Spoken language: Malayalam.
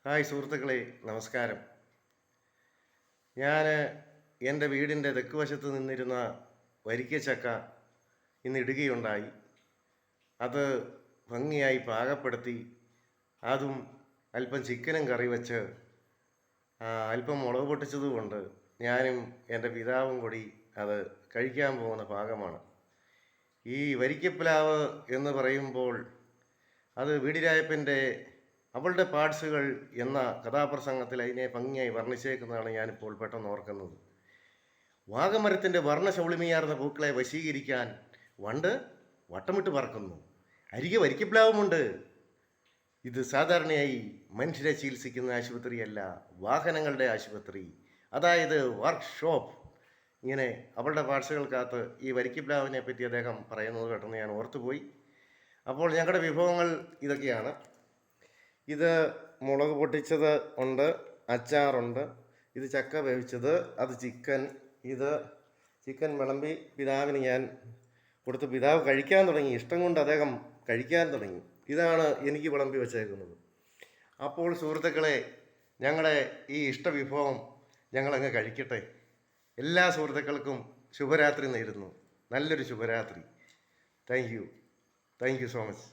ഹായ് സുഹൃത്തുക്കളെ, നമസ്കാരം. ഞാൻ എൻ്റെ വീടിൻ്റെ തെക്ക് വശത്ത് നിന്നിരുന്ന വരിക്കച്ചക്ക ഇന്ന് ഇടുകയുണ്ടായി. അത് ഭംഗിയായി പാകപ്പെടുത്തി അതും അല്പം ചിക്കനും കറി വെച്ച് അല്പം മുളക് പൊട്ടിച്ചതുകൊണ്ട് ഞാനും എൻ്റെ പിതാവും കൂടി അത് കഴിക്കാൻ പോകുന്ന ഭാഗമാണ്. ഈ വരിക്കപ്ലാവ് എന്ന് പറയുമ്പോൾ അത് വീടിരായപ്പൻ്റെ അവളുടെ പാർട്സുകൾ എന്ന കഥാപ്രസംഗത്തിൽ അതിനെ ഭംഗിയായി വർണ്ണിച്ചേക്കുന്നതാണ് ഞാനിപ്പോൾ പെട്ടെന്ന് ഓർക്കുന്നത്. വാഗമരത്തിൻ്റെ വർണ്ണശൗളിമയാർന്ന പൂക്കളെ വശീകരിക്കാൻ വണ്ട് വട്ടമിട്ട് പറക്കുന്നു. അരികെ വരിക്കപ്ലാവുമുണ്ട്. ഇത് സാധാരണയായി മനുഷ്യരെ ചികിത്സിക്കുന്ന ആശുപത്രിയല്ല, വാഹനങ്ങളുടെ ആശുപത്രി, അതായത് വർക്ക്ഷോപ്പ്. ഇങ്ങനെ അവളുടെ പാർട്സുകൾക്കകത്ത് ഈ വരിക്കപ്ലാവിനെ പറ്റി അദ്ദേഹം പറയുന്നത് പെട്ടെന്ന് ഞാൻ ഓർത്തുപോയി. അപ്പോൾ ഞങ്ങളുടെ വിഭവങ്ങൾ ഇതൊക്കെയാണ്. ഇത് മുളക് പൊട്ടിച്ചത് ഉണ്ട്, അച്ചാറുണ്ട്, ഇത് ചക്ക വേവിച്ചത്, അത് ചിക്കൻ. ഇത് ചിക്കൻ വിളമ്പി പിതാവിന് ഞാൻ കൊടുത്ത് പിതാവ് കഴിക്കാൻ തുടങ്ങി. ഇഷ്ടം കൊണ്ട് അദ്ദേഹം കഴിക്കാൻ തുടങ്ങി. ഇതാണ് എനിക്ക് വിളമ്പി വച്ചേക്കുന്നത്. അപ്പോൾ സുഹൃത്തുക്കളെ, ഞങ്ങളുടെ ഈ ഇഷ്ടവിഭവം ഞങ്ങളങ്ങ് കഴിക്കട്ടെ. എല്ലാ സുഹൃത്തുക്കൾക്കും ശുഭരാത്രി നേരുന്നു. നല്ലൊരു ശുഭരാത്രി. Thank you so much.